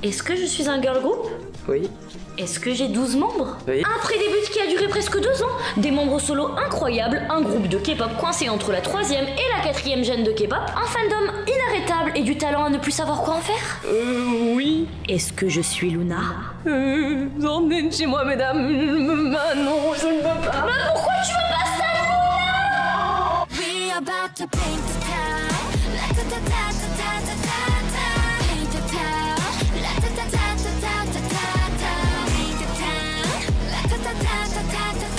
Est-ce que je suis un girl group? Oui. Est-ce que j'ai 12 membres? Oui. Un pré-début qui a duré presque 2 ans, des membres solo incroyables, un groupe de K-pop coincé entre la 3e et la 4e gêne de K-pop, un fandom inarrêtable et du talent à ne plus savoir quoi en faire? Oui. Est-ce que je suis Luna? Emmenez chez moi, mesdames. Non, je ne veux pas. Mais pourquoi tu veux pas ça, Luna? We about to paint the town. La ta ta ta ta ta ta ta. Paint the town. La ta ta ta ta ta ta ta. Paint the town. La ta ta ta ta ta ta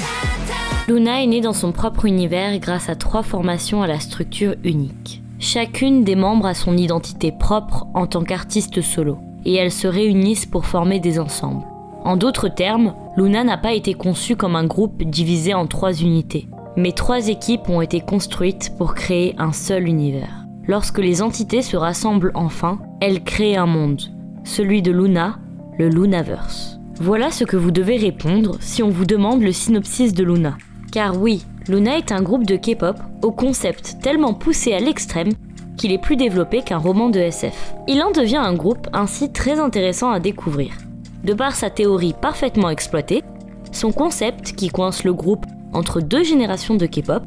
ta. Luna est née dans son propre univers grâce à 3 formations à la structure unique. Chacune des membres a son identité propre en tant qu'artiste solo, et elles se réunissent pour former des ensembles. En d'autres termes, Luna n'a pas été conçue comme un groupe divisé en 3 unités, mais 3 équipes ont été construites pour créer un seul univers. Lorsque les entités se rassemblent enfin, elles créent un monde, celui de Luna, le Lunaverse. Voilà ce que vous devez répondre si on vous demande le synopsis de Luna. Car oui, Luna est un groupe de K-pop au concept tellement poussé à l'extrême qu'il est plus développé qu'un roman de SF. Il en devient un groupe ainsi très intéressant à découvrir. De par sa théorie parfaitement exploitée, son concept qui coince le groupe entre 2 générations de K-pop,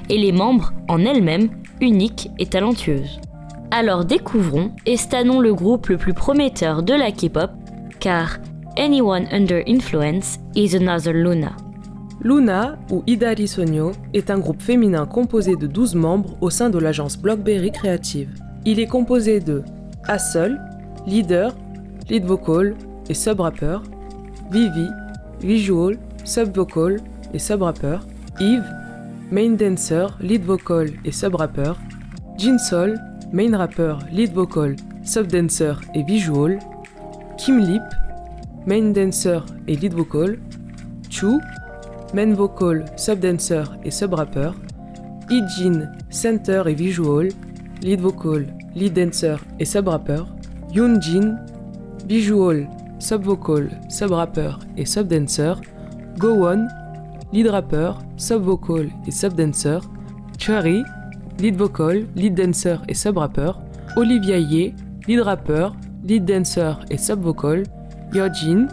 et les membres en elles-mêmes uniques et talentueuses. Alors découvrons et stannons le groupe le plus prometteur de la K-pop, car Anyone Under Influence is Another Luna. Luna, ou Hidari Sonyo, est un groupe féminin composé de 12 membres au sein de l'agence Blockberry Creative. Il est composé de Hassel, leader, lead vocal et sub-rappeur, Vivi, visual, sub-vocal et sub-rappeur, Eve, main dancer, lead vocal et sub-rappeur, Jinsol, main rappeur, lead vocal, sub-dancer et visual, Kim Lip, main dancer et lead vocal, Chu, main vocal, sub-dancer et sub-rappeur, Ijin, center et visual, lead vocal, lead dancer et sub-rappeur, Yoonjin, visual, sub-vocal, sub-rappeur et sub-dancer, Gowon, lead rappeur, sub-vocal et sub-dancer, Cherry, lead vocal, lead dancer et sub-rappeur, Olivia Ye, lead rappeur, lead dancer et sub-vocal, Yeojin,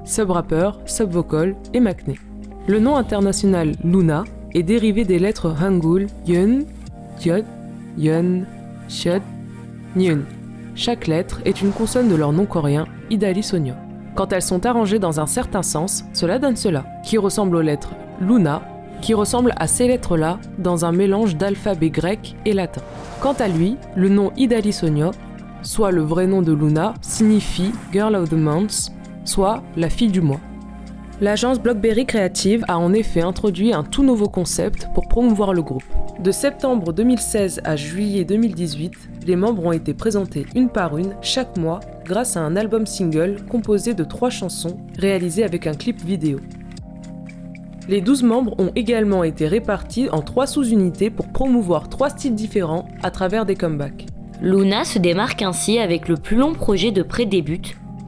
sub-rappeur, sub-vocal et maknae. Le nom international Luna est dérivé des lettres hangul Yun, Jyot, Yun, Shut, Nyun. Chaque lettre est une consonne de leur nom coréen, Hidari Sonyo. Quand elles sont arrangées dans un certain sens, cela donne cela, qui ressemble aux lettres Luna, qui ressemble à ces lettres-là dans un mélange d'alphabet grec et latin. Quant à lui, le nom Hidari Sonyo, soit le vrai nom de Luna, signifie Girl of the Month, soit la fille du mois. L'agence Blockberry Creative a en effet introduit un tout nouveau concept pour promouvoir le groupe. De septembre 2016 à juillet 2018, les membres ont été présentés une par une chaque mois grâce à un album single composé de 3 chansons réalisées avec un clip vidéo. Les 12 membres ont également été répartis en 3 sous-unités pour promouvoir 3 styles différents à travers des comebacks. Luna se démarque ainsi avec le plus long projet de pré-début,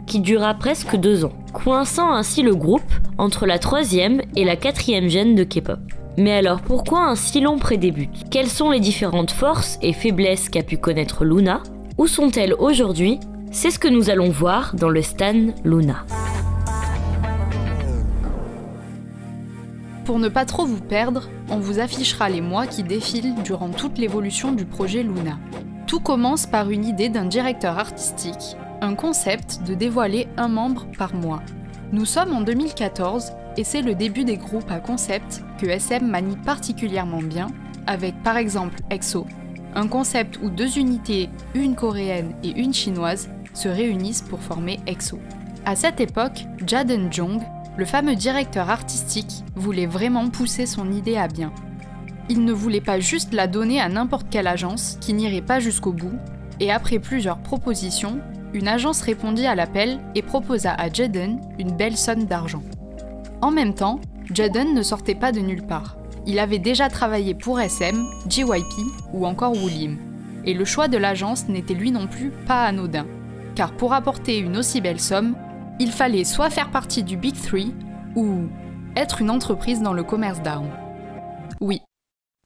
qui dura presque 2 ans, coinçant ainsi le groupe entre la 3e et la 4e gêne de K-pop. Mais alors pourquoi un si long pré-début? Quelles sont les différentes forces et faiblesses qu'a pu connaître Luna? Où sont-elles aujourd'hui? C'est ce que nous allons voir dans le Stan Luna. Pour ne pas trop vous perdre, on vous affichera les mois qui défilent durant toute l'évolution du projet Luna. Tout commence par une idée d'un directeur artistique, un concept de dévoiler un membre par mois. Nous sommes en 2014 et c'est le début des groupes à concept que SM manie particulièrement bien, avec par exemple EXO, un concept où 2 unités, une coréenne et une chinoise, se réunissent pour former EXO. À cette époque, Jaden Jong, le fameux directeur artistique, voulait vraiment pousser son idée à bien. Il ne voulait pas juste la donner à n'importe quelle agence qui n'irait pas jusqu'au bout, et après plusieurs propositions, une agence répondit à l'appel et proposa à Jaden une belle somme d'argent. En même temps, Jaden ne sortait pas de nulle part. Il avait déjà travaillé pour SM, JYP ou encore Woollim. Et le choix de l'agence n'était lui non plus pas anodin. Car pour apporter une aussi belle somme, il fallait soit faire partie du Big Three ou être une entreprise dans le commerce d'armes. Oui,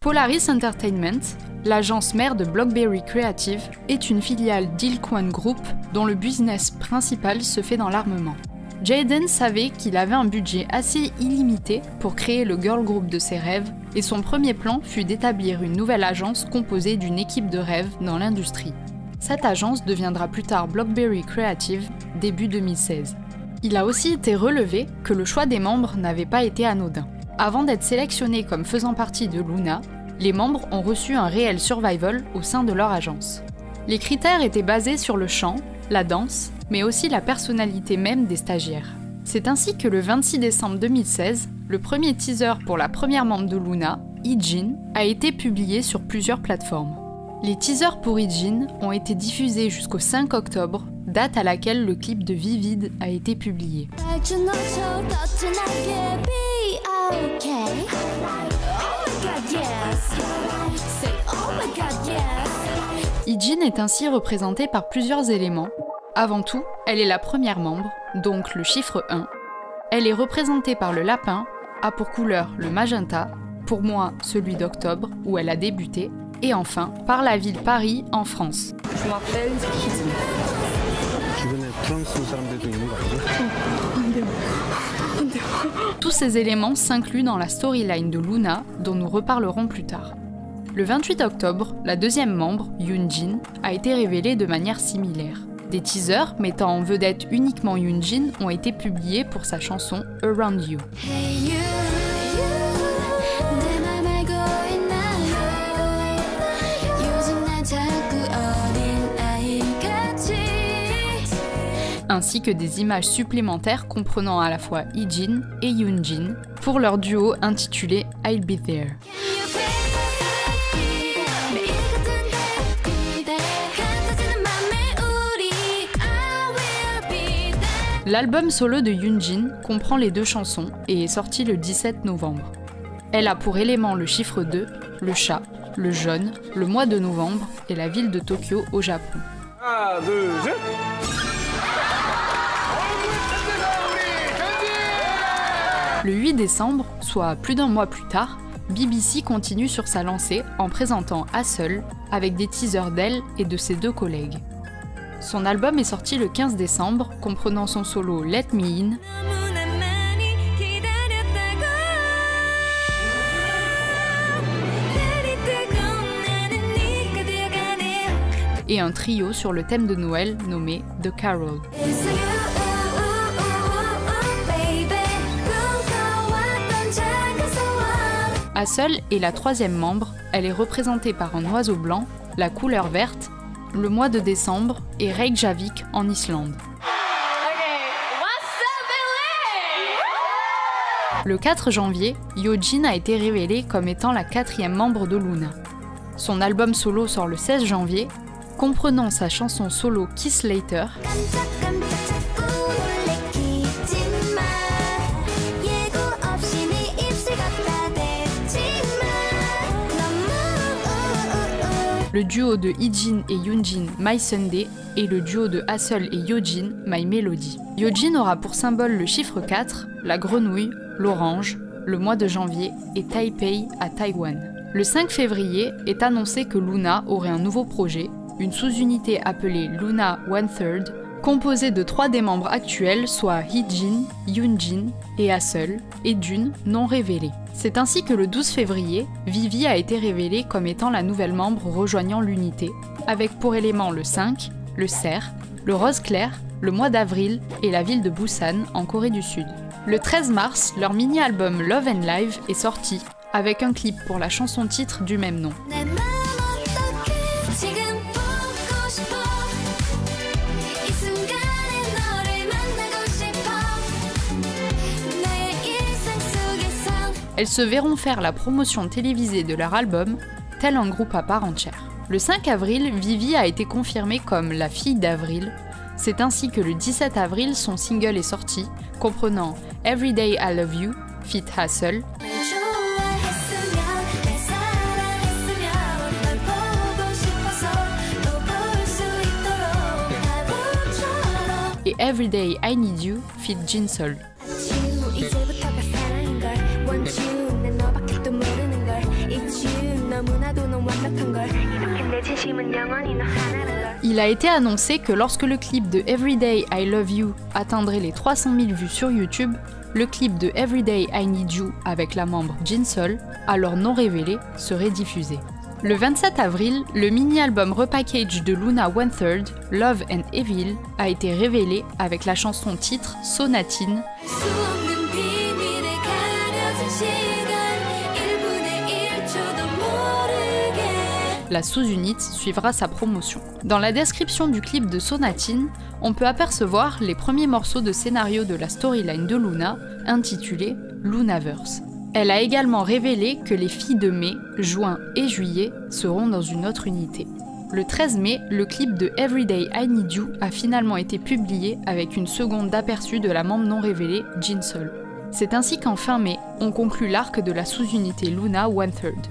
Polaris Entertainment, l'agence mère de Blockberry Creative, est une filiale d'Ilkwon Group dont le business principal se fait dans l'armement. Jaden savait qu'il avait un budget assez illimité pour créer le girl group de ses rêves, et son premier plan fut d'établir une nouvelle agence composée d'une équipe de rêve dans l'industrie. Cette agence deviendra plus tard Blockberry Creative, début 2016. Il a aussi été relevé que le choix des membres n'avait pas été anodin. Avant d'être sélectionnés comme faisant partie de Luna, les membres ont reçu un réel survival au sein de leur agence. Les critères étaient basés sur le chant, la danse, mais aussi la personnalité même des stagiaires. C'est ainsi que le 26 décembre 2016, le premier teaser pour la première membre de Luna, Heejin, a été publié sur plusieurs plateformes. Les teasers pour Heejin ont été diffusés jusqu'au 5 octobre, date à laquelle le clip de Vivid a été publié. Heejin est ainsi représentée par plusieurs éléments. Avant tout, elle est la première membre, donc le chiffre 1. Elle est représentée par le lapin, a pour couleur le magenta, pour moi celui d'octobre où elle a débuté, et enfin par la ville Paris en France. Je m'appelle Tous ces éléments s'incluent dans la storyline de Luna dont nous reparlerons plus tard. Le 28 octobre, la deuxième membre, Yoonjin, a été révélée de manière similaire. Des teasers mettant en vedette uniquement Yoonjin ont été publiés pour sa chanson Around You. Ainsi que des images supplémentaires comprenant à la fois Heejin et Yoonjin pour leur duo intitulé I'll Be There. L'album solo de Yoonjin comprend les deux chansons et est sorti le 17 novembre. Elle a pour élément le chiffre 2, le chat, le jaune, le mois de novembre et la ville de Tokyo au Japon. 1, 2, 3. Le 8 décembre, soit plus d'un mois plus tard, BBC continue sur sa lancée en présentant Hassel avec des teasers d'elle et de ses deux collègues. Son album est sorti le 15 décembre, comprenant son solo Let Me In et un trio sur le thème de Noël nommé The Carol. Hassel est la troisième membre, elle est représentée par un oiseau blanc, la couleur verte, le mois de décembre et Reykjavik en Islande. Le 4 janvier, Hyojin a été révélée comme étant la quatrième membre de Luna. Son album solo sort le 16 janvier, comprenant sa chanson solo Kiss Later, le duo de Heejin et Yoonjin My Sunday et le duo de Hassel et Hyojin My Melody. Hyojin aura pour symbole le chiffre 4, la grenouille, l'orange, le mois de janvier et Taipei à Taïwan. Le 5 février est annoncé que Luna aurait un nouveau projet, une sous-unité appelée Luna 1/3, composée de 3 des membres actuels, soit Heejin, Yoonjin et Hassel, et d'une non révélée. C'est ainsi que le 12 février, Vivi a été révélée comme étant la nouvelle membre rejoignant l'unité, avec pour éléments le 5, le cerf, le rose clair, le mois d'avril et la ville de Busan en Corée du Sud. Le 13 mars, leur mini-album Love and Live est sorti, avec un clip pour la chanson titre du même nom. Elles se verront faire la promotion télévisée de leur album, tel un groupe à part entière. Le 5 avril, Vivi a été confirmée comme la fille d'Avril. C'est ainsi que le 17 avril, son single est sorti, comprenant Everyday I Love You, feat. Hassel, et Everyday I Need You, feat. Jinsol. 같은 걸 이렇게 내 진심은 영원히 너 하나는 걸. Il a été annoncé que lorsque le clip de Everyday I Love You atteindrait les 300 000 vues sur YouTube, le clip de Everyday I Need You avec la membre Jinsol, alors non révélé, serait diffusé. Le 27 avril, le mini-album repackage de Luna 1/3, Love and Evil, a été révélé avec la chanson titre Sonatine, 수 없는 비밀에 가려진 시간 1분의 1초도 모르게. la sous-unité suivra sa promotion. Dans la description du clip de Sonatine, on peut apercevoir les premiers morceaux de scénario de la storyline de Luna, intitulée Lunaverse. Elle a également révélé que les filles de mai, juin et juillet seront dans une autre unité. Le 13 mai, le clip de Everyday I Need You a finalement été publié avec une seconde d'aperçu de la membre non révélée, Jinsol. C'est ainsi qu'en fin mai, on conclut l'arc de la sous-unité Luna 1/3.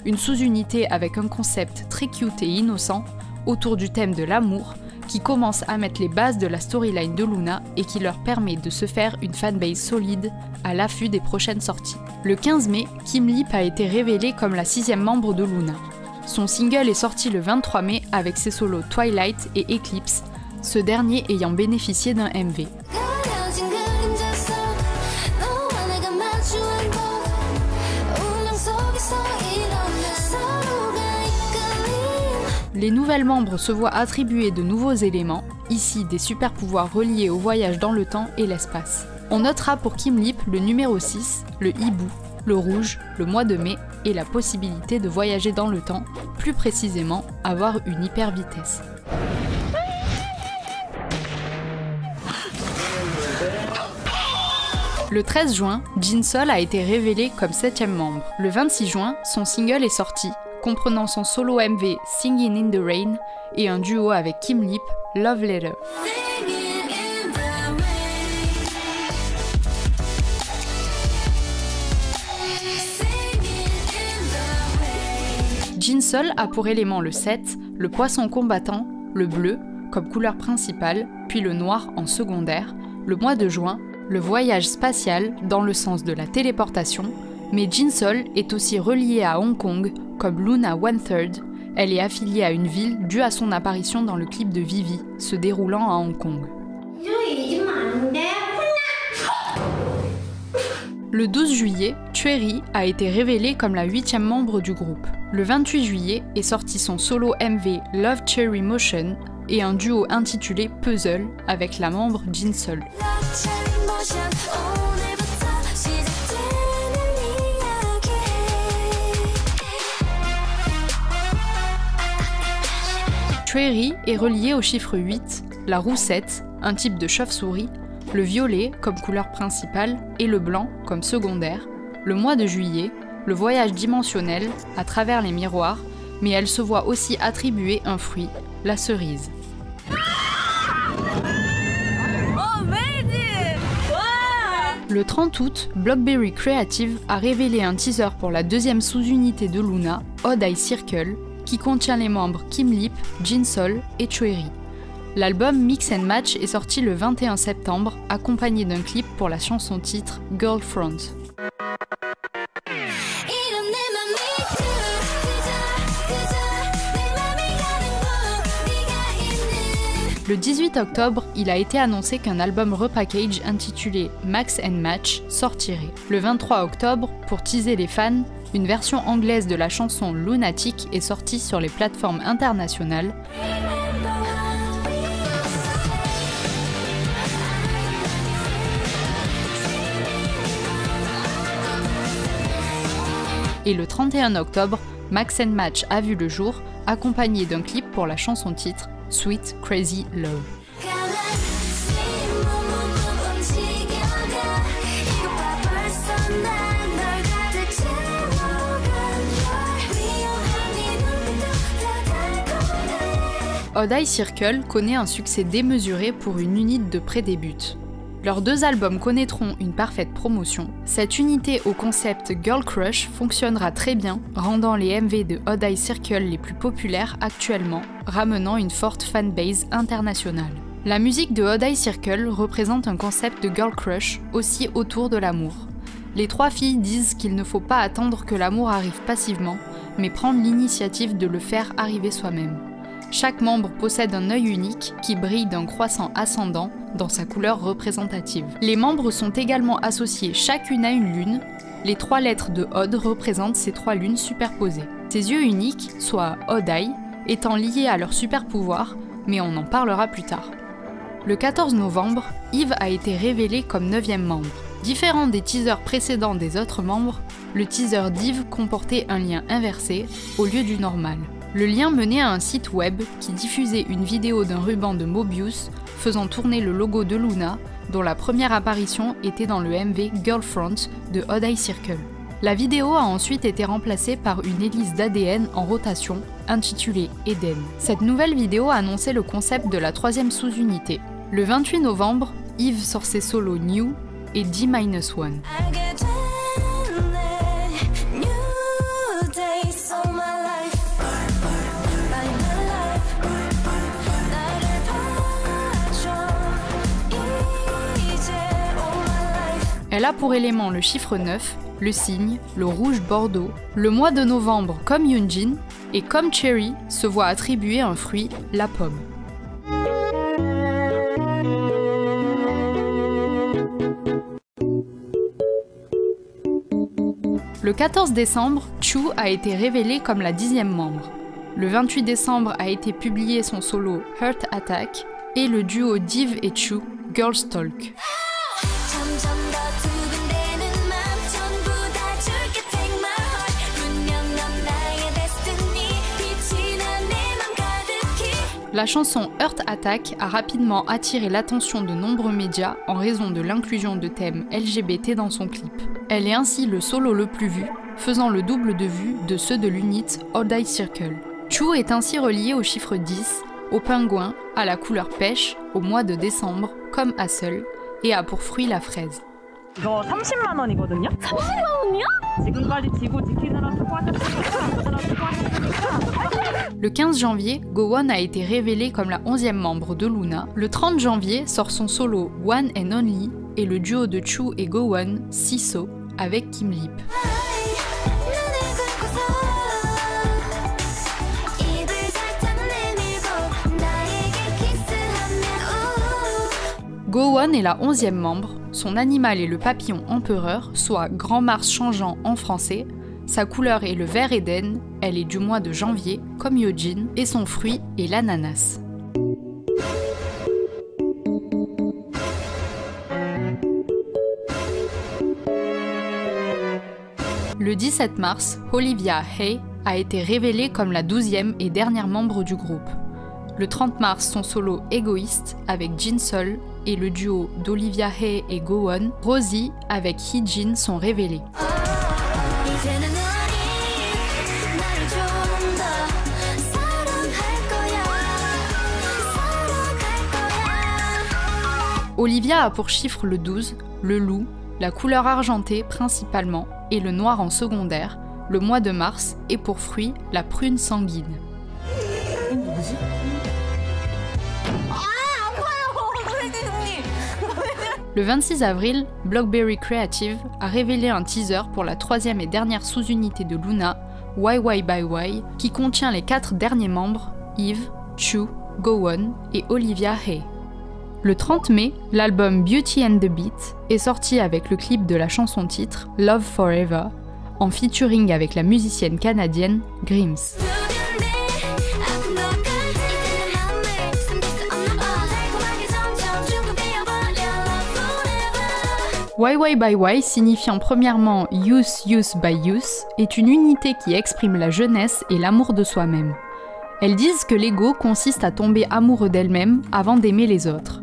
Une sous-unité avec un concept très cute et innocent autour du thème de l'amour, qui commence à mettre les bases de la storyline de Luna et qui leur permet de se faire une fanbase solide à l'affût des prochaines sorties. Le 15 mai, Kim Lip a été révélée comme la 6e membre de Luna. Son single est sorti le 23 mai avec ses solos Twilight et Eclipse, ce dernier ayant bénéficié d'un MV. 가려진 그림자 속 너와 내가 마주한 곳 운명 속에서 일어나 서로가 이끌림. Les nouvelles membres se voient attribuer de nouveaux éléments, ici des super pouvoirs reliés au voyage dans le temps et l'espace. On notera pour Kim Lip le numéro 6, le hibou, le rouge, le mois de mai et la possibilité de voyager dans le temps, plus précisément avoir une hyper vitesse. Le 13 juin, Jinsol a été révélée comme 7e membre. Le 26 juin, son single est sorti, comprenant son solo MV Singing in the Rain et un duo avec Kim Lip, Love Letter. Singing in the rain. Singing in the rain. Jinsol a pour élément le 7, le poisson combattant, le bleu comme couleur principale, puis le noir en secondaire, le mois de juin, le voyage spatial dans le sens de la téléportation, mais Jinsol est aussi reliée à Hong Kong comme Luna 1/3. Elle est affiliée à une ville due à son apparition dans le clip de Vivi, se déroulant à Hong Kong. Le 12 juillet, Chueri a été révélée comme la 8e membre du groupe. Le 28 juillet est sorti son solo MV Love Cherry Motion et un duo intitulé Puzzle avec la membre Jinsol. Love cherry motion 오늘부터 시작되는 이야기. Chueri est relié au chiffre 8, la roussette, un type de chauve-souris, le violet comme couleur principale et le blanc comme secondaire, le mois de juillet, le voyage dimensionnel à travers les miroirs, mais elle se voit aussi attribuer un fruit, la cerise. Le 30 août, Blockberry Creative a révélé un teaser pour la 2e sous-unité de Luna, Odd Eye Circle, qui contient les membres Kim Lip, Jinsol et Chueri. L'album Mix and Match est sorti le 21 septembre, accompagné d'un clip pour la chanson titre Girlfront. 이런 내 맘이 그저 내 맘이 가는 곳 네가 있는. Le 18 octobre, il a été annoncé qu'un album repackage intitulé Max and Match sortirait. Le 23 octobre, pour teaser les fans, une version anglaise de la chanson Lunatic est sortie sur les plateformes internationales. Et le 31 octobre, Max and Match a vu le jour, accompagné d'un clip pour la chanson titre Sweet Crazy Love. Galaxy 몸 움직여가 이곳봐 벌써 난널 가득 채워간 걸 위험한 네 눈빛도 다 달콤해. Odd Eye Circle connaît un succès démesuré pour une unité de pré-début. Leurs 2 albums connaîtront une parfaite promotion. Cette unité au concept Girl Crush fonctionnera très bien, rendant les MV de Odd Eye Circle les plus populaires actuellement, ramenant une forte fanbase internationale. La musique de Odd Eye Circle représente un concept de Girl Crush aussi autour de l'amour. Les 3 filles disent qu'il ne faut pas attendre que l'amour arrive passivement, mais prendre l'initiative de le faire arriver soi-même. Chaque membre possède un œil unique qui brille d'un croissant ascendant dans sa couleur représentative. Les membres sont également associés chacune à une lune. Les 3 lettres de Odd représentent ces 3 lunes superposées. Ces yeux uniques, soit Odd Eye, étant liés à leur super pouvoir, mais on en parlera plus tard. Le 14 novembre, Eve a été révélé comme 9e membre. Différent des teasers précédents des autres membres, le teaser d'Eve comportait un lien inversé au lieu du normal. Le lien menait à un site web qui diffusait une vidéo d'un ruban de Mobius faisant tourner le logo de Luna, dont la première apparition était dans le MV Girlfront de Odd Eye Circle. La vidéo a ensuite été remplacée par une hélice d'ADN en rotation, intitulée Eden. Cette nouvelle vidéo annonçait le concept de la 3e sous-unité. Le 28 novembre, Eve sort ses solos New et D-1. Elle a pour élément le chiffre 9, le cygne, le rouge bordeaux. Le mois de novembre, comme Yoonjin, et comme Cherry, se voit attribuer un fruit, la pomme. Le 14 décembre, Chu a été révélé comme la 10e membre. Le 28 décembre a été publié son solo Heart Attack et le duo d'Eve et Chu, Girls Talk. La chanson Heart Attack a rapidement attiré l'attention de nombreux médias en raison de l'inclusion de thèmes LGBT dans son clip. Elle est ainsi le solo le plus vu, faisant le double de vues de ceux de l'unit Odd Eye Circle. Chu est ainsi relié au chiffre 10, au pingouin, à la couleur pêche, au mois de décembre, comme Hassel, et a pour fruit la fraise. 이거 30만 원이거든요. 30만 원이요? 지금까지 지구 지키느라 수고하셨으니까. Le 15 janvier, Gowon a été révélé comme la 11e membre de Luna. Le 30 janvier sort son solo One and Only et le duo de Chu et Gowon, Siso, avec Kim Lip. Gowon est la 11e membre, son animal est le papillon empereur, soit Grand Mars changeant en français. Sa couleur est le vert Eden, elle est du mois de janvier, comme Yojin, et son fruit est l'ananas. Le 17 mars, Olivia Hay a été révélée comme la 12e et dernière membre du groupe. Le 30 mars, son solo Égoïste avec Jin Sol et le duo d'Olivia Hay et Gowon, Rosie avec Hee-jin sont révélés. Olivia a pour chiffre le 12, le loup, la couleur argentée principalement et le noir en secondaire, le mois de mars et pour fruit la prune sanguine. Le 26 avril, Blockberry Creative a révélé un teaser pour la 3e et dernière sous-unité de Luna, YY, qui contient les 4 derniers membres, Eve, Chu, Gowon et Olivia Hay. Le 30 mai, l'album Beauty and the Beat est sorti avec le clip de la chanson titre Love Forever, en featuring avec la musicienne canadienne Grims. YY signifiant premièrement Youth by Youth est une unité qui exprime la jeunesse et l'amour de soi-même. Elles disent que l'ego consiste à tomber amoureux d'elle-même avant d'aimer les autres.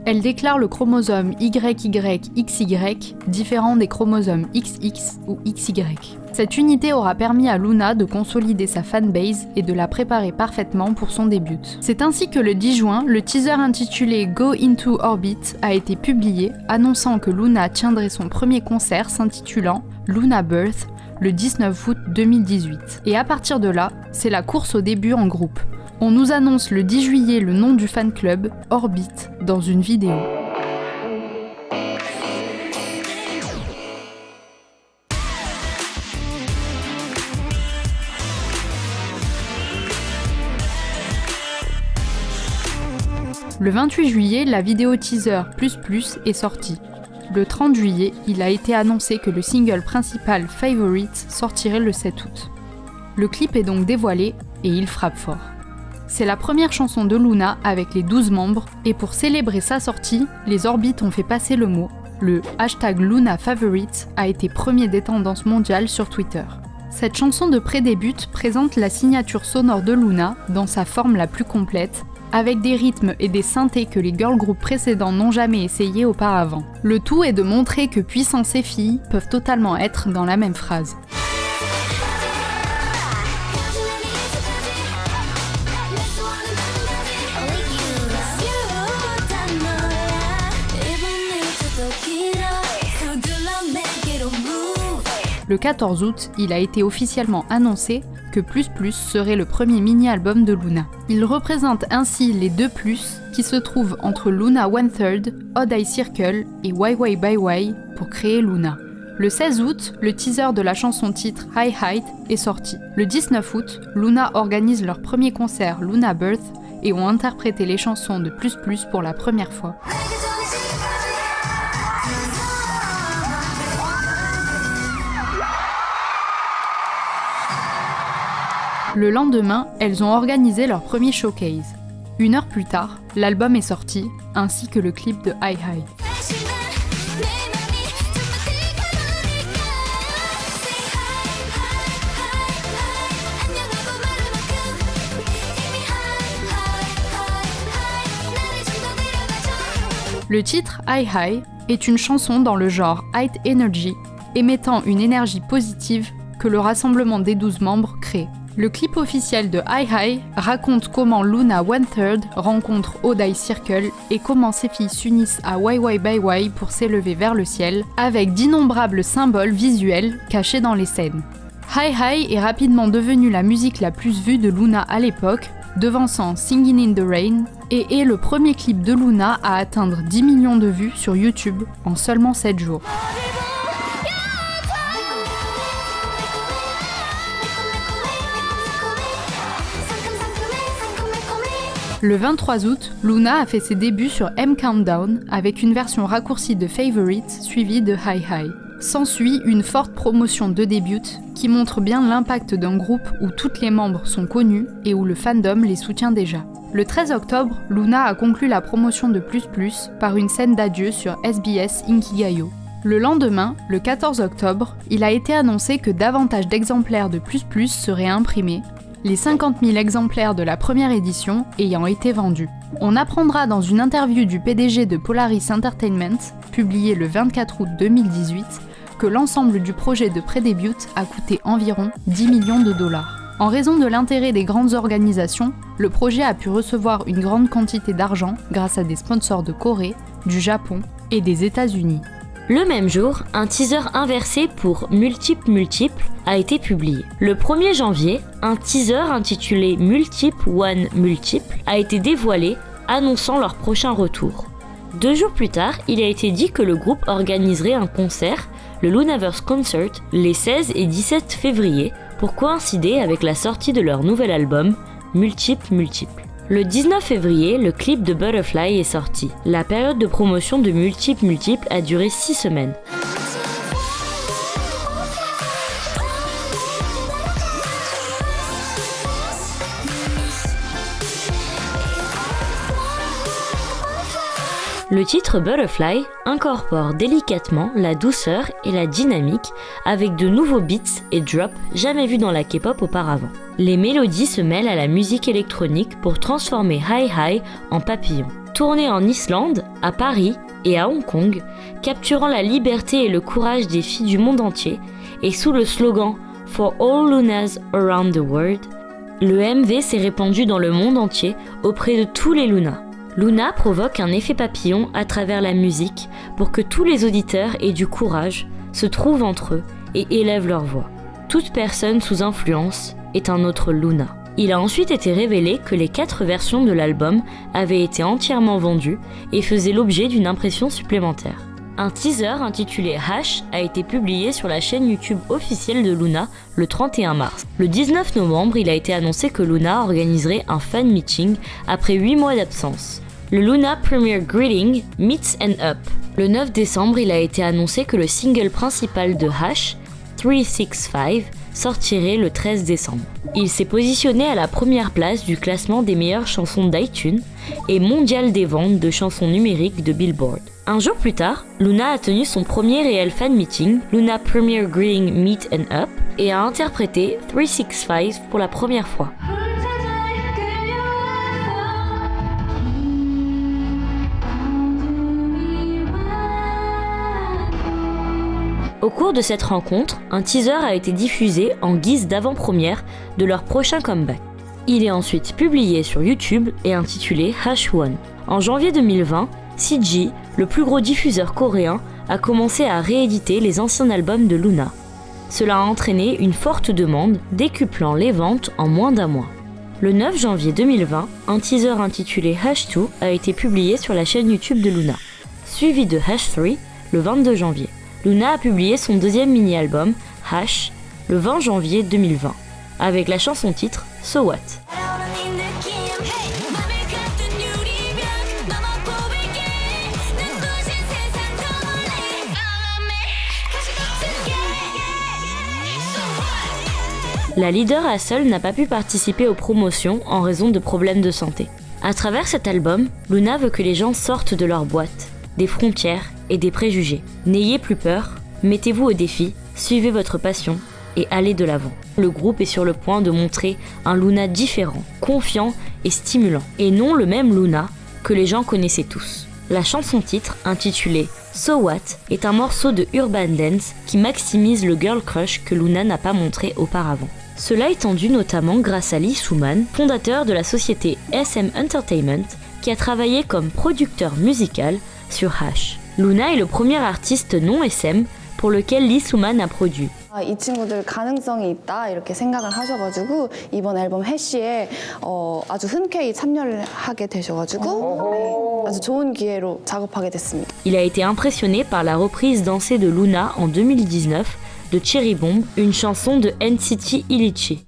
Elles déclarent le chromosome YYXY différent des chromosomes XX ou XY. Cette unité aura permis à Luna de consolider sa fanbase et de la préparer parfaitement pour son début. C'est ainsi que le 10 juin, le teaser intitulé Go Into Orbit a été publié, annonçant que Luna tiendrait son premier concert s'intitulant Luna Birth le 19 août 2018. Et à partir de là, c'est la course au début en groupe. On nous annonce le 10 juillet le nom du fan club, Orbit, dans une vidéo. Le 28 juillet, la vidéo teaser ++ est sortie. Le 30 juillet, il a été annoncé que le single principal Favorite sortirait le 7 août. Le clip est donc dévoilé et il frappe fort. C'est la première chanson de Luna avec les 12 membres et pour célébrer sa sortie, les orbites ont fait passer le mot. Le #LunaFavorite a été premier des tendances mondiales sur Twitter. Cette chanson de pré-début présente la signature sonore de Luna dans sa forme la plus complète, avec des rythmes et des synthés que les girl groups précédents n'ont jamais essayé auparavant. Le tout est de montrer que puissance et filles peuvent totalement être dans la même phrase. Le 14 août, il a été officiellement annoncé que ++ serait le premier mini-album de Luna. Il représente ainsi les deux plus qui se trouvent entre Luna 1/3, Odd Eye Circle et Why Why Bye Why pour créer Luna. Le 16 août, le teaser de la chanson titre High Height est sorti. Le 19 août, Luna organise leur premier concert Luna Birth et ont interprété les chansons de ++ pour la première fois. Le lendemain, elles ont organisé leur premier showcase. 1 heure plus tard, l'album est sorti, ainsi que le clip de High High. Le titre High High est une chanson dans le genre High Energy, émettant une énergie positive que le rassemblement des 12 membres crée. Le clip officiel de High High raconte comment Luna 1/3 rencontre Odd Eye Circle et comment ces filles s'unissent à Why Why Bye Why pour s'élever vers le ciel, avec d'innombrables symboles visuels cachés dans les scènes. High High est rapidement devenue la musique la plus vue de Luna à l'époque, devançant Singin' in the Rain, et est le premier clip de Luna à atteindre 10 millions de vues sur YouTube en seulement 7 jours. Le 23 août, Luna a fait ses débuts sur M Countdown avec une version raccourcie de Favorite suivie de High High. S'ensuit une forte promotion de début qui montre bien l'impact d'un groupe où toutes les membres sont connus et où le fandom les soutient déjà. Le 13 octobre, Luna a conclu la promotion de ++ par une scène d'adieu sur SBS Inkigayo. Le lendemain, le 14 octobre, il a été annoncé que davantage d'exemplaires de ++ seraient imprimés, les 50 000 exemplaires de la première édition ayant été vendus. On apprendra dans une interview du PDG de Polaris Entertainment, publiée le 24 août 2018, que l'ensemble du projet de pré-début a coûté environ 10 millions de dollars. En raison de l'intérêt des grandes organisations, le projet a pu recevoir une grande quantité d'argent grâce à des sponsors de Corée, du Japon et des États-Unis. Le même jour, un teaser inversé pour Multiple a été publié. Le 1er janvier, un teaser intitulé Multiple One Multiple a été dévoilé, annonçant leur prochain retour. 2 jours plus tard, il a été dit que le groupe organiserait un concert, le Lunaverse Concert, les 16 et 17 février, pour coïncider avec la sortie de leur nouvel album, Multiple. Le 19 février, le clip de Butterfly est sorti. La période de promotion de Multiple a duré 6 semaines. Le titre Butterfly incorpore délicatement la douceur et la dynamique avec de nouveaux beats et drops jamais vus dans la K-pop auparavant. Les mélodies se mêlent à la musique électronique pour transformer High High en papillon. Tourné en Islande, à Paris et à Hong Kong, capturant la liberté et le courage des filles du monde entier et sous le slogan For all Lunas around the world, le MV s'est répandu dans le monde entier auprès de tous les Lunas. Luna provoque un effet papillon à travers la musique pour que tous les auditeurs aient du courage, se trouvent entre eux et élèvent leur voix. Toute personne sous influence est un autre Luna. Il a ensuite été révélé que les 4 versions de l'album avaient été entièrement vendues et faisaient l'objet d'une impression supplémentaire. Un teaser intitulé Hash a été publié sur la chaîne YouTube officielle de Luna le 31 mars. Le 19 novembre, il a été annoncé que Luna organiserait un fan meeting après 8 mois d'absence. Le Luna Premier Greeting Meets and Up. Le 9 décembre, il a été annoncé que le single principal de Hash, 365, sortirait le 13 décembre. Il s'est positionné à la première place du classement des meilleures chansons d'iTunes et mondial des ventes de chansons numériques de Billboard. Un jour plus tard, Luna a tenu son premier réel fan meeting, Luna Premier Greeting Meet and Up, et a interprété 365 pour la première fois. Au cours de cette rencontre, un teaser a été diffusé en guise d'avant-première de leur prochain comeback. Il est ensuite publié sur YouTube et intitulé Hash One. En janvier 2020, CG, le plus gros diffuseur coréen, a commencé à rééditer les anciens albums de Luna. Cela a entraîné une forte demande, décuplant les ventes en moins d'un mois. Le 9 janvier 2020, un teaser intitulé Hash 2 a été publié sur la chaîne YouTube de Luna, suivi de Hash 3 le 22 janvier. Luna a publié son deuxième mini-album, Hash, le 20 janvier 2020, avec la chanson titre So What. La leader Hassel n'a pas pu participer aux promotions en raison de problèmes de santé. À travers cet album, Luna veut que les gens sortent de leur boîte, des frontières et des préjugés. N'ayez plus peur, mettez-vous au défi, suivez votre passion et allez de l'avant. Le groupe est sur le point de montrer un Luna différent, confiant et stimulant, et non le même Luna que les gens connaissaient tous. La chanson titre, intitulée So What, est un morceau de urban dance qui maximise le girl crush que Luna n'a pas montré auparavant. Cela est tendu notamment grâce à Lee Soo-man, fondateur de la société SM Entertainment, qui a travaillé comme producteur musical sur Hash. Luna est le premier artiste non SM pour lequel Lee Soo-man a produit. 이 친구들 가능성이 있다 이렇게 생각을 하셔가지고 이번 앨범 해시에 아주 흔쾌히 참여를 하게 되셔가지고 아주 좋은 기회로 작업하게 됐습니다. Il a été impressionné par la reprise dansée de Luna en 2019 de Cherry Bomb, une chanson de NCT Illichi.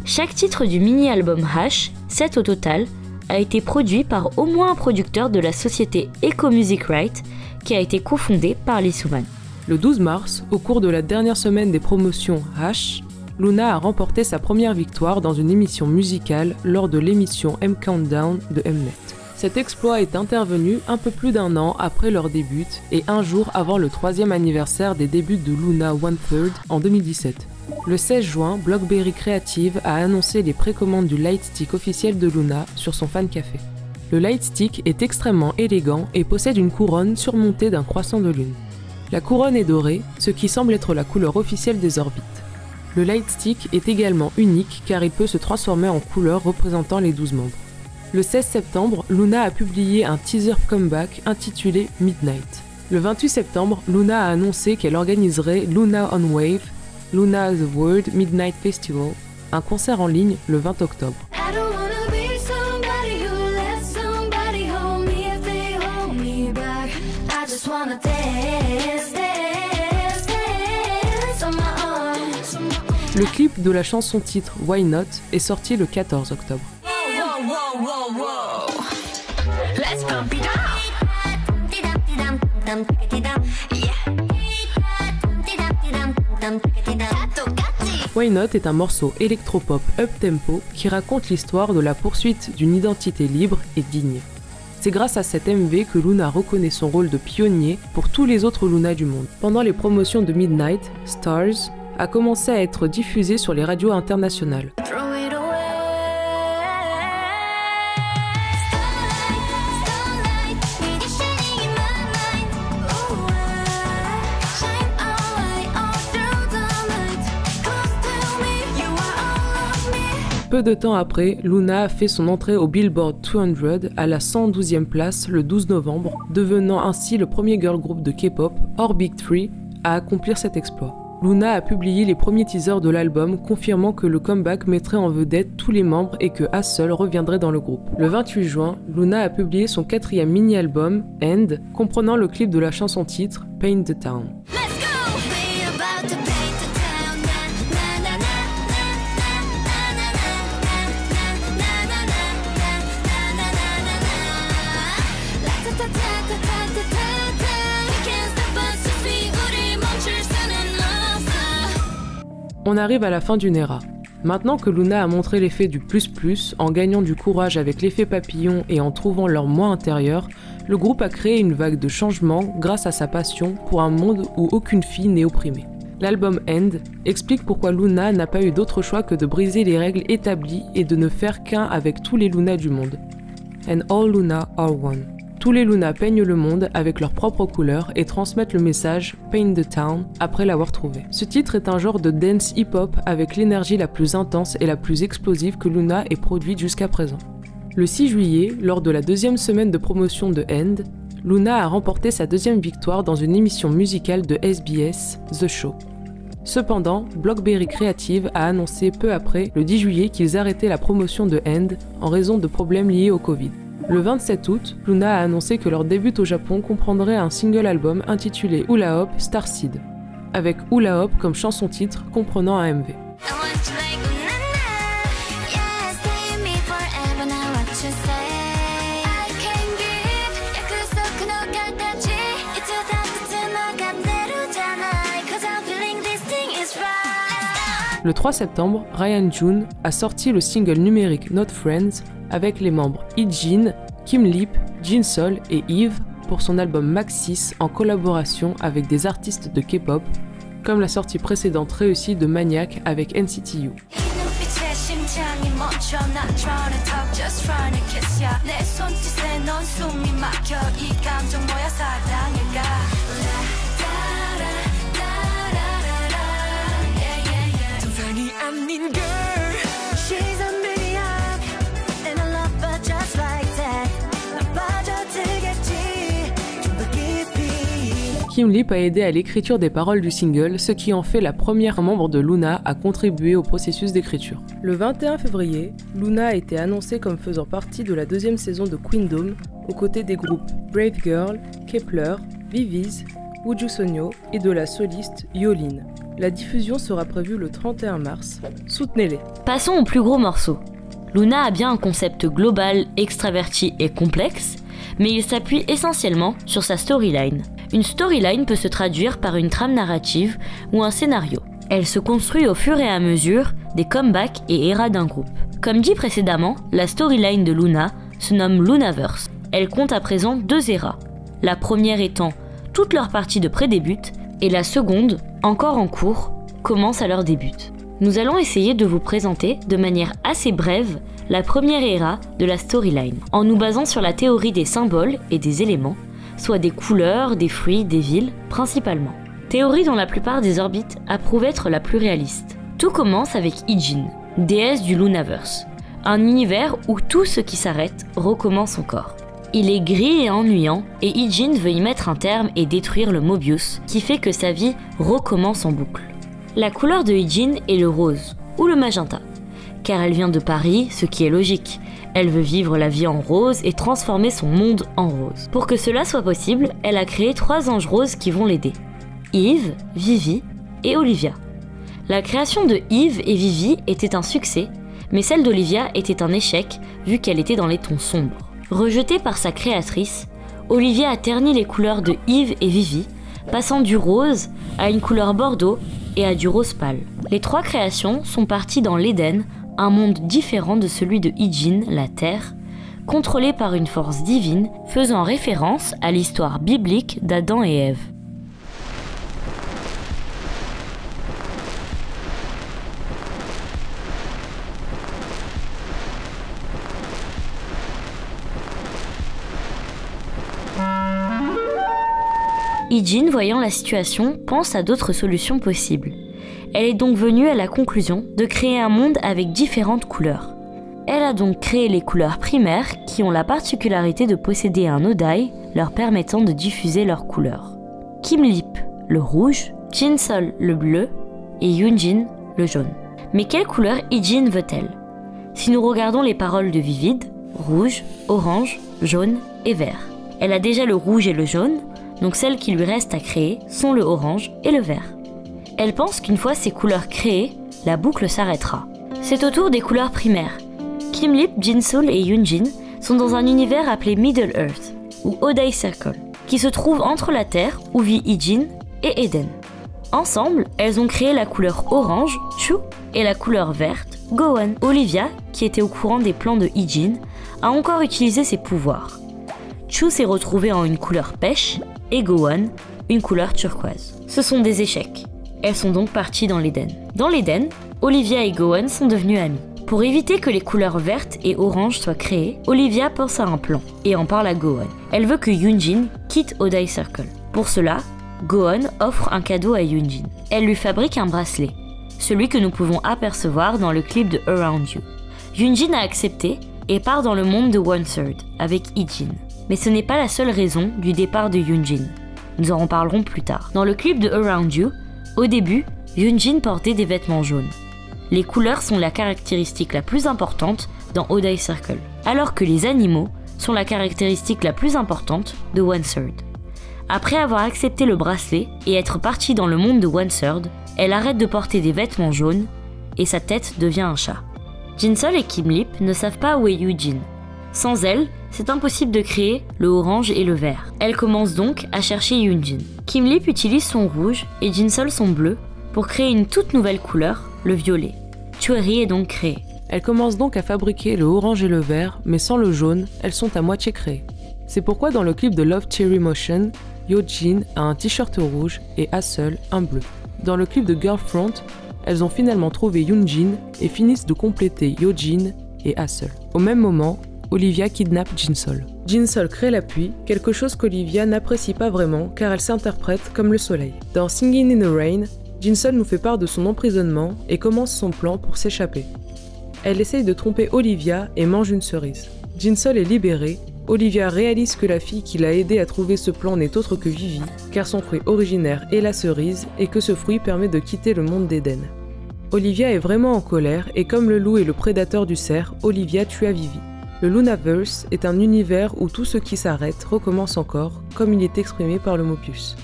Chaque titre du mini-album Hash, 7 au total, a été produit par au moins un producteur de la société Echo Music Right, qui a été cofondé par Lee Soo-man. Le 12 mars, au cours de la dernière semaine des promotions Hash, Luna a remporté sa première victoire dans une émission musicale lors de l'émission M Countdown de Mnet. Cet exploit est intervenu un peu plus d'un an après leur début et un jour avant le 3e anniversaire des débuts de Luna One Third en 2017. Le 16 juin, Blockberry Creative a annoncé les précommandes du Lightstick officiel de Luna sur son fan café. Le Lightstick est extrêmement élégant et possède une couronne surmontée d'un croissant de lune. La couronne est dorée, ce qui semble être la couleur officielle des orbites. Le Lightstick est également unique car il peut se transformer en couleur représentant les 12 membres. Le 16 septembre, Luna a publié un teaser comeback intitulé Midnight. Le 28 septembre, Luna a annoncé qu'elle organiserait Luna on Wave, Luna The World Midnight Festival, un concert en ligne le 20 octobre. Le clip de la chanson titre Why Not est sorti le 14 octobre. Why Not est un morceau électropop up-tempo qui raconte l'histoire de la poursuite d'une identité libre et digne. C'est grâce à cet MV que Luna reconnaît son rôle de pionnier pour tous les autres Luna du monde. Pendant les promotions de Midnight, Stars a commencé à être diffusé sur les radios internationales. Peu de temps après, Luna a fait son entrée au Billboard 200 à la 112e place le 12 novembre, devenant ainsi le premier girl group de K-pop, hors Big 3, à accomplir cet exploit. Luna a publié les premiers teasers de l'album, confirmant que le comeback mettrait en vedette tous les membres et que Hassel reviendrait dans le groupe. Le 28 juin, Luna a publié son 4e mini-album, End, comprenant le clip de la chanson titre, Paint the Town. On arrive à la fin d'une ère. Maintenant que Luna a montré l'effet du plus-plus, en gagnant du courage avec l'effet papillon et en trouvant leur moi intérieur, le groupe a créé une vague de changements grâce à sa passion pour un monde où aucune fille n'est opprimée. L'album End explique pourquoi Luna n'a pas eu d'autre choix que de briser les règles établies et de ne faire qu'un avec tous les Luna du monde. And all Luna are one. Tous les Luna peignent le monde avec leurs propres couleurs et transmettent le message « Paint the Town » après l'avoir trouvé. Ce titre est un genre de dance hip-hop avec l'énergie la plus intense et la plus explosive que Luna ait produite jusqu'à présent. Le 6 juillet, lors de la 2e semaine de promotion de End, Luna a remporté sa 2e victoire dans une émission musicale de SBS, The Show. Cependant, Blockberry Creative a annoncé peu après, le 10 juillet, qu'ils arrêtaient la promotion de End en raison de problèmes liés au Covid. Le 27 août, Luna a annoncé que leur début au Japon comprendrait un single album intitulé Hula Hop Starseed, avec Hula Hop comme chanson-titre comprenant un MV. Le 3 septembre, Ryan June a sorti le single numérique Not Friends avec les membres Ijin, Kim Lip, Jinsol et Eve pour son album Max 6 en collaboration avec des artistes de K-pop, comme la sortie précédente réussie de Maniac avec NCT U. Kim Lip a aidé à l'écriture des paroles du single, ce qui en fait la première membre de Luna à contribuer au processus d'écriture. Le 21 février, Luna a été annoncée comme faisant partie de la 2e saison de Queendom, aux côtés des groupes Brave Girl, Kep1er, Viviz, Woo Sonyo et de la soliste Yolin. La diffusion sera prévue le 31 mars. Soutenez-les. Passons au plus gros morceau. Luna a bien un concept global, extraverti et complexe, mais il s'appuie essentiellement sur sa storyline. Une storyline peut se traduire par une trame narrative ou un scénario. Elle se construit au fur et à mesure des comebacks et eras d'un groupe. Comme dit précédemment, la storyline de Luna se nomme Lunaverse. Elle compte à présent 2 eras. La première étant toute leur partie de pré-début et la seconde, encore en cours, commence à leur début. Nous allons essayer de vous présenter de manière assez brève la première era de la storyline, en nous basant sur la théorie des symboles et des éléments, soit des couleurs, des fruits, des villes, principalement. Théorie dont la plupart des orbites approuvent être la plus réaliste. Tout commence avec Ijin, déesse du Lunaverse, un univers où tout ce qui s'arrête recommence encore. Il est gris et ennuyant, et Ijin veut y mettre un terme et détruire le Mobius, qui fait que sa vie recommence en boucle. La couleur de Ijin est le rose, ou le magenta, car elle vient de Paris, ce qui est logique. Elle veut vivre la vie en rose et transformer son monde en rose. Pour que cela soit possible, elle a créé 3 anges roses qui vont l'aider. Yves, Vivi et Olivia. La création de Yves et Vivi était un succès, mais celle d'Olivia était un échec vu qu'elle était dans les tons sombres. Rejetée par sa créatrice, Olivia a terni les couleurs de Yves et Vivi, passant du rose à une couleur bordeaux et à du rose pâle. Les 3 créations sont parties dans l'Éden, un monde différent de celui de Ijin, la Terre, contrôlé par une force divine faisant référence à l'histoire biblique d'Adam et Ève. Ijin, voyant la situation, pense à d'autres solutions possibles. Elle est donc venue à la conclusion de créer un monde avec différentes couleurs. Elle a donc créé les couleurs primaires qui ont la particularité de posséder un odai leur permettant de diffuser leurs couleurs. Kim Lip, le rouge, Jinsol le bleu et Yoonjin le jaune. Mais quelle couleur Ijin veut-elle? Si nous regardons les paroles de Vivid, rouge, orange, jaune et vert. Elle a déjà le rouge et le jaune, donc celles qui lui restent à créer sont le orange et le vert. Elle pense qu'une fois ces couleurs créées, la boucle s'arrêtera. C'est au tour des couleurs primaires. Kim Lip, Jinsol et Yoonjin sont dans un univers appelé Middle Earth, ou Odai Circle, qui se trouve entre la Terre où vit Ijin et Eden. Ensemble, elles ont créé la couleur orange, Chu, et la couleur verte, Gowon. Olivia, qui était au courant des plans de Ijin, a encore utilisé ses pouvoirs. Chu s'est retrouvée en une couleur pêche, et Gowon, une couleur turquoise. Ce sont des échecs. Elles sont donc parties dans l'Éden. Dans l'Éden, Olivia et Gowon sont devenues amies. Pour éviter que les couleurs vertes et orange soient créées, Olivia pense à un plan et en parle à Gowon. Elle veut que Yoonjin quitte Odai Circle. Pour cela, Gowon offre un cadeau à Yoonjin. Elle lui fabrique un bracelet, celui que nous pouvons apercevoir dans le clip de Around You. Yoonjin a accepté et part dans le monde de One Third avec Ijin. Mais ce n'est pas la seule raison du départ de Yoonjin. Nous en reparlerons plus tard. Dans le clip de Around You, au début, Yoonjin portait des vêtements jaunes. Les couleurs sont la caractéristique la plus importante dans Odai Circle, alors que les animaux sont la caractéristique la plus importante de One Third. Après avoir accepté le bracelet et être partie dans le monde de One Third, elle arrête de porter des vêtements jaunes et sa tête devient un chat. Jinsol et Kim Lip ne savent pas où est Yoonjin. Sans elle, c'est impossible de créer le orange et le vert. Elle commence donc à chercher Yoonjin. Kim Lip utilise son rouge et Jinsol son bleu pour créer une toute nouvelle couleur, le violet. Chueri est donc créée. Elle commence donc à fabriquer le orange et le vert, mais sans le jaune, elles sont à moitié créées. C'est pourquoi dans le clip de Love Cherry Motion, Yeojin a un t-shirt rouge et Hassel un bleu. Dans le clip de Girlfront, elles ont finalement trouvé Yoonjin et finissent de compléter Yeojin et Hassel. Au même moment, Olivia kidnappe Jinsol. Jinsol crée la pluie, quelque chose qu'Olivia n'apprécie pas vraiment car elle s'interprète comme le soleil. Dans Singing in the Rain, Jinsol nous fait part de son emprisonnement et commence son plan pour s'échapper. Elle essaye de tromper Olivia et mange une cerise. Jinsol est libérée. Olivia réalise que la fille qui l'a aidé à trouver ce plan n'est autre que Vivi, car son fruit originaire est la cerise et que ce fruit permet de quitter le monde d'Éden. Olivia est vraiment en colère et comme le loup est le prédateur du cerf, Olivia tua Vivi. Le Lunaverse est un univers où tout ce qui s'arrête recommence encore, comme il est exprimé par le Mobius.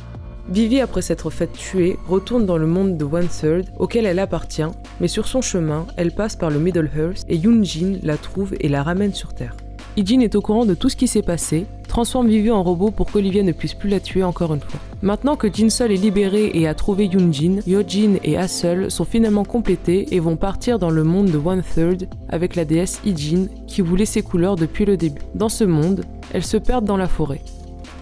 Vivi, après s'être faite tuer, retourne dans le monde de One Third auquel elle appartient, mais sur son chemin, elle passe par le Middle Earth et Yoonjin la trouve et la ramène sur Terre. Ijin est au courant de tout ce qui s'est passé, transforme Vivi en robot pour qu'Olivia ne puisse plus la tuer encore une fois. Maintenant que Jinsol est libérée et a trouvé Yoonjin, Yeojin et Hassel sont finalement complétés et vont partir dans le monde de One Third avec la déesse Ijin qui voulait ses couleurs depuis le début. Dans ce monde, elles se perdent dans la forêt.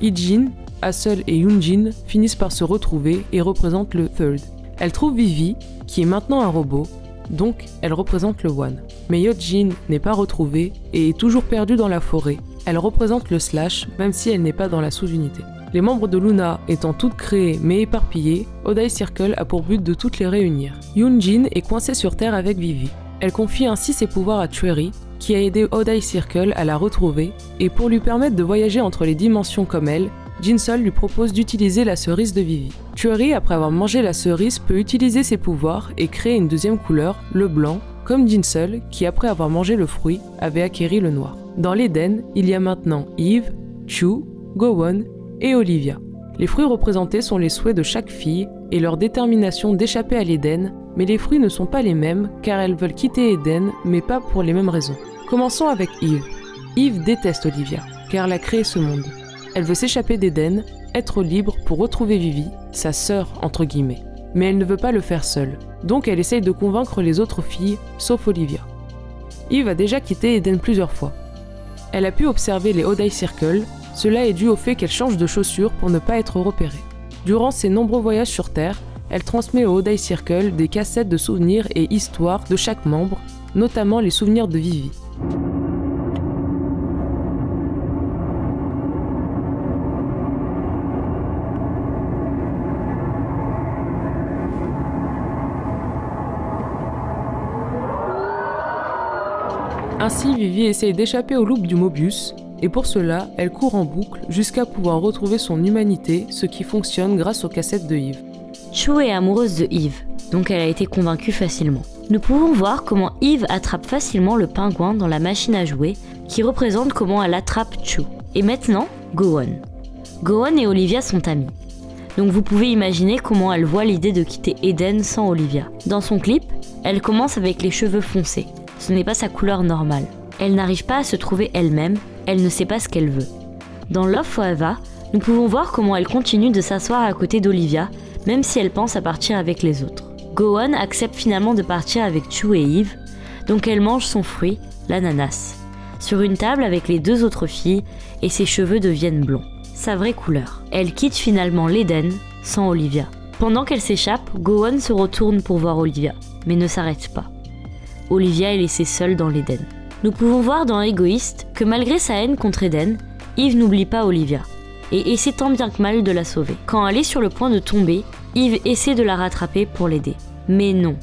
Ijin, Hassel et Yoonjin finissent par se retrouver et représentent le Third. Elle trouve Vivi, qui est maintenant un robot, donc elle représente le One. Mais Yeojin n'est pas retrouvée et est toujours perdue dans la forêt. Elle représente le Slash, même si elle n'est pas dans la sous-unité. Les membres de Luna étant toutes créées mais éparpillées, Odai Circle a pour but de toutes les réunir. Yoonjin est coincée sur Terre avec Vivi. Elle confie ainsi ses pouvoirs à Chueri, qui a aidé Odai Circle à la retrouver, et pour lui permettre de voyager entre les dimensions comme elle, Jinsol lui propose d'utiliser la cerise de Vivi. Chueri, après avoir mangé la cerise, peut utiliser ses pouvoirs et créer une deuxième couleur, le blanc, comme Jinsol, qui après avoir mangé le fruit, avait acquéri le noir. Dans l'Éden, il y a maintenant Eve, Chu, Gowon et Olivia. Les fruits représentés sont les souhaits de chaque fille et leur détermination d'échapper à l'Éden, mais les fruits ne sont pas les mêmes car elles veulent quitter Éden, mais pas pour les mêmes raisons. Commençons avec Eve. Eve déteste Olivia, car elle a créé ce monde. Elle veut s'échapper d'Éden, être libre pour retrouver Vivi, sa sœur entre guillemets. Mais elle ne veut pas le faire seule, donc elle essaye de convaincre les autres filles, sauf Olivia. Eve a déjà quitté Éden plusieurs fois. Elle a pu observer les Odai Circle, cela est dû au fait qu'elle change de chaussures pour ne pas être repérée. Durant ses nombreux voyages sur Terre, elle transmet aux Odai Circle des cassettes de souvenirs et histoires de chaque membre, notamment les souvenirs de Vivi. Ainsi, Vivi essaye d'échapper au loop du Mobius, et pour cela, elle court en boucle jusqu'à pouvoir retrouver son humanité, ce qui fonctionne grâce aux cassettes de Eve. Chu est amoureuse de Eve, donc elle a été convaincue facilement. Nous pouvons voir comment Eve attrape facilement le pingouin dans la machine à jouer, qui représente comment elle attrape Chu. Et maintenant, Go-Won. Go-Won et Olivia sont amis. Donc vous pouvez imaginer comment elle voit l'idée de quitter Eden sans Olivia. Dans son clip, elle commence avec les cheveux foncés. Ce n'est pas sa couleur normale. Elle n'arrive pas à se trouver elle-même, elle ne sait pas ce qu'elle veut. Dans Love Forever, nous pouvons voir comment elle continue de s'asseoir à côté d'Olivia, même si elle pense à partir avec les autres. Go-Won accepte finalement de partir avec Chu et Eve, donc elle mange son fruit, l'ananas, sur une table avec les deux autres filles et ses cheveux deviennent blonds. Sa vraie couleur. Elle quitte finalement l'Eden sans Olivia. Pendant qu'elle s'échappe, Go-Won se retourne pour voir Olivia, mais ne s'arrête pas. Olivia est laissée seule dans l'Eden. Nous pouvons voir dans Égoïste que malgré sa haine contre Eden, Eve n'oublie pas Olivia et essaie tant bien que mal de la sauver. Quand elle est sur le point de tomber, Eve essaie de la rattraper pour l'aider. Mais non.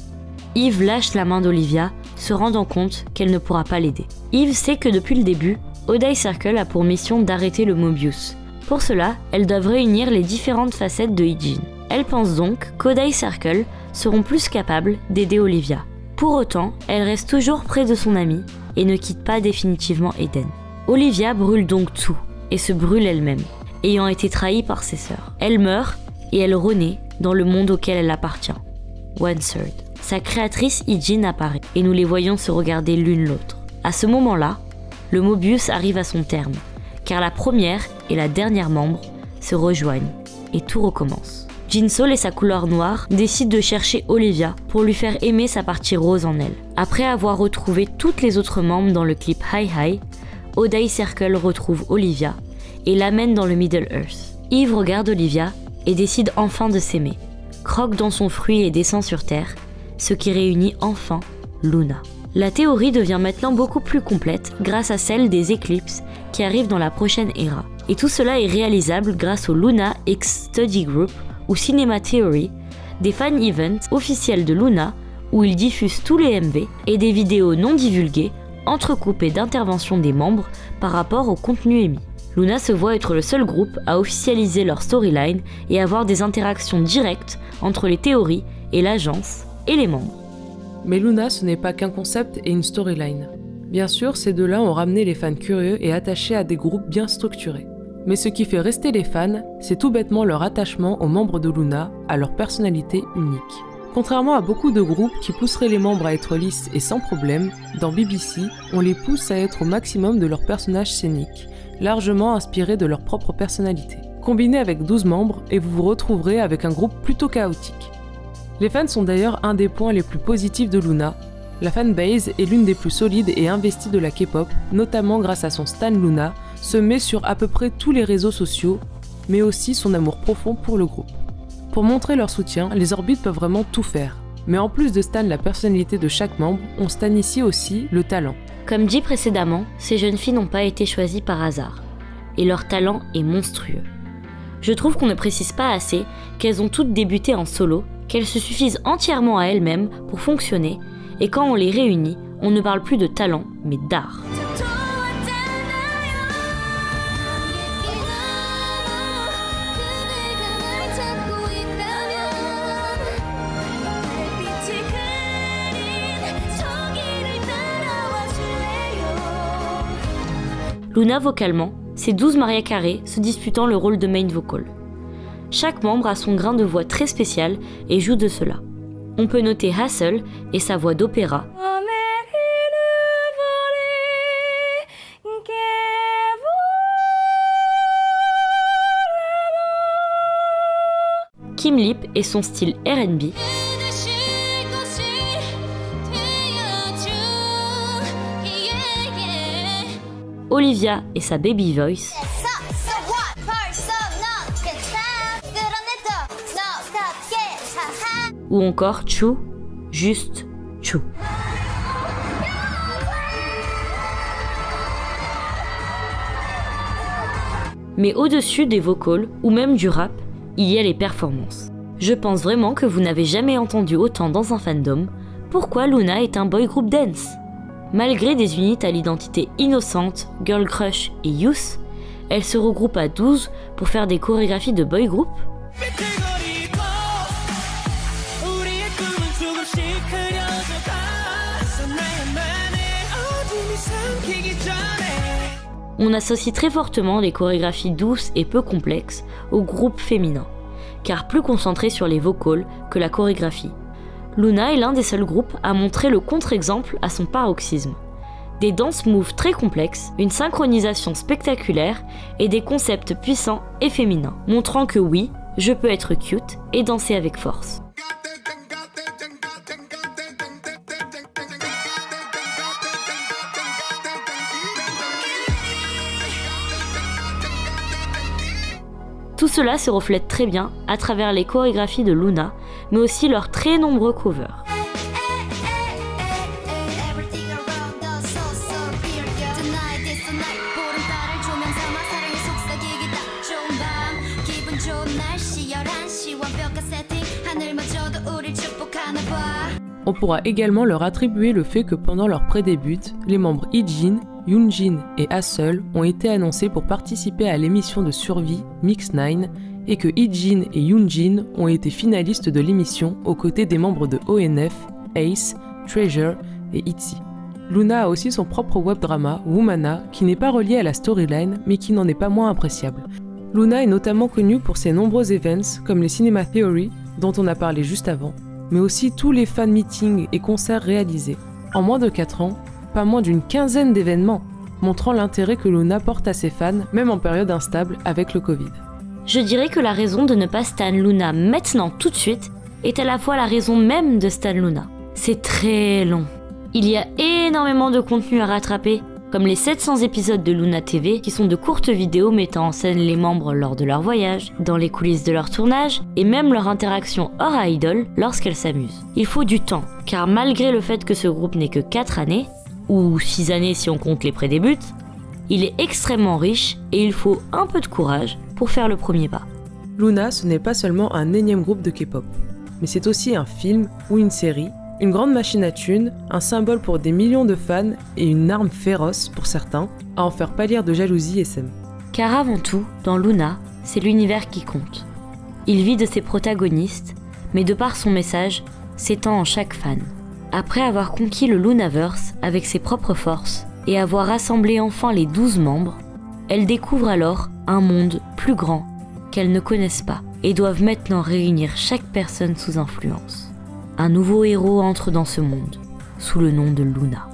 Eve lâche la main d'Olivia, se rendant compte qu'elle ne pourra pas l'aider. Eve sait que depuis le début, Odai Circle a pour mission d'arrêter le Mobius. Pour cela, elles doivent réunir les différentes facettes de Heejin. Elle pense donc qu'Odai Circle seront plus capables d'aider Olivia. Pour autant, elle reste toujours près de son amie et ne quitte pas définitivement Eden. Olivia brûle donc tout et se brûle elle-même, ayant été trahie par ses sœurs. Elle meurt et elle renaît dans le monde auquel elle appartient, One Third. Sa créatrice Heejin apparaît et nous les voyons se regarder l'une l'autre. À ce moment-là, le Mobius arrive à son terme, car la première et la dernière membre se rejoignent et tout recommence. Jin-Soul et sa couleur noire décident de chercher Olivia pour lui faire aimer sa partie rose en elle. Après avoir retrouvé toutes les autres membres dans le clip Hi Hi, Odai Circle retrouve Olivia et l'amène dans le Middle Earth. Eve regarde Olivia et décide enfin de s'aimer, croque dans son fruit et descend sur Terre, ce qui réunit enfin Luna. La théorie devient maintenant beaucoup plus complète grâce à celle des éclipses qui arrivent dans la prochaine ère. Et tout cela est réalisable grâce au Luna X Study Group ou Cinema Theory, des fan events officiels de Luna où ils diffusent tous les MV et des vidéos non divulguées entrecoupées d'interventions des membres par rapport au contenu émis. Luna se voit être le seul groupe à officialiser leur storyline et avoir des interactions directes entre les théories et l'agence et les membres. Mais Luna, ce n'est pas qu'un concept et une storyline. Bien sûr, ces deux-là ont ramené les fans curieux et attachés à des groupes bien structurés. Mais ce qui fait rester les fans, c'est tout bêtement leur attachement aux membres de Luna, à leur personnalité unique. Contrairement à beaucoup de groupes qui pousseraient les membres à être lisses et sans problème, dans BBC, on les pousse à être au maximum de leur personnage scénique, largement inspirés de leur propre personnalité. Combinez avec 12 membres et vous vous retrouverez avec un groupe plutôt chaotique. Les fans sont d'ailleurs un des points les plus positifs de Luna. La fanbase est l'une des plus solides et investies de la K-pop, notamment grâce à son stan Luna, semé sur à peu près tous les réseaux sociaux, mais aussi son amour profond pour le groupe. Pour montrer leur soutien, les Orbites peuvent vraiment tout faire. Mais en plus de stan la personnalité de chaque membre, on stan ici aussi le talent. Comme dit précédemment, ces jeunes filles n'ont pas été choisies par hasard, et leur talent est monstrueux. Je trouve qu'on ne précise pas assez qu'elles ont toutes débuté en solo, qu'elles se suffisent entièrement à elles-mêmes pour fonctionner, et quand on les réunit, on ne parle plus de talent, mais d'art. Luna vocalement, c'est 12 Mariah Carey se disputant le rôle de main vocal. Chaque membre a son grain de voix très spécial et joue de cela. On peut noter Hassel et sa voix d'opéra, Kim Lip et son style R&B, Olivia et sa baby voice, ou encore Chu, juste Chu. Mais au-dessus des vocals ou même du rap, il y a les performances. Je pense vraiment que vous n'avez jamais entendu autant dans un fandom pourquoi Luna est un boy group dance. Malgré des unités à l'identité innocente, Girl Crush et Youth, elles se regroupent à 12 pour faire des chorégraphies de boy group. On associe très fortement les chorégraphies douces et peu complexes au groupe féminin, car plus concentré sur les vocals que la chorégraphie. Luna est l'un des seuls groupes à montrer le contre-exemple à son paroxysme. Des dance moves très complexes, une synchronisation spectaculaire et des concepts puissants et féminins, montrant que oui, je peux être cute et danser avec force. Tout cela se reflète très bien à travers les chorégraphies de Luna, mais aussi leurs très nombreux covers. On pourra également leur attribuer le fait que pendant leur pré-début, les membres Heejin, Yoonjin et Haseul ont été annoncés pour participer à l'émission de survie Mix 9 et que Heejin et Yoonjin ont été finalistes de l'émission aux côtés des membres de ONF, Ace, Treasure et ITZY. Luna a aussi son propre webdrama, Womana, qui n'est pas relié à la storyline mais qui n'en est pas moins appréciable. Luna est notamment connue pour ses nombreux events comme les Cinema Theory, dont on a parlé juste avant, mais aussi tous les fan meetings et concerts réalisés. En moins de 4 ans, pas moins d'une quinzaine d'événements, montrant l'intérêt que Luna porte à ses fans, même en période instable avec le Covid. Je dirais que la raison de ne pas stan Luna maintenant tout de suite est à la fois la raison même de stan Luna. C'est très long. Il y a énormément de contenu à rattraper, comme les 700 épisodes de Luna TV qui sont de courtes vidéos mettant en scène les membres lors de leur voyage, dans les coulisses de leur tournage et même leur interaction hors idol lorsqu'elles s'amusent. Il faut du temps, car malgré le fait que ce groupe n'ait que 4 années, ou 6 années si on compte les prédébuts, il est extrêmement riche et il faut un peu de courage pour faire le premier pas. Luna, ce n'est pas seulement un énième groupe de K-pop, mais c'est aussi un film ou une série, une grande machine à thunes, un symbole pour des millions de fans et une arme féroce pour certains, à en faire pâlir de jalousie et sème. Car avant tout, dans Luna, c'est l'univers qui compte. Il vit de ses protagonistes, mais de par son message, s'étend en chaque fan. Après avoir conquis le Lunaverse avec ses propres forces et avoir rassemblé enfin les 12 membres, elles découvrent alors un monde plus grand qu'elles ne connaissent pas et doivent maintenant réunir chaque personne sous influence. Un nouveau héros entre dans ce monde, sous le nom de Luna.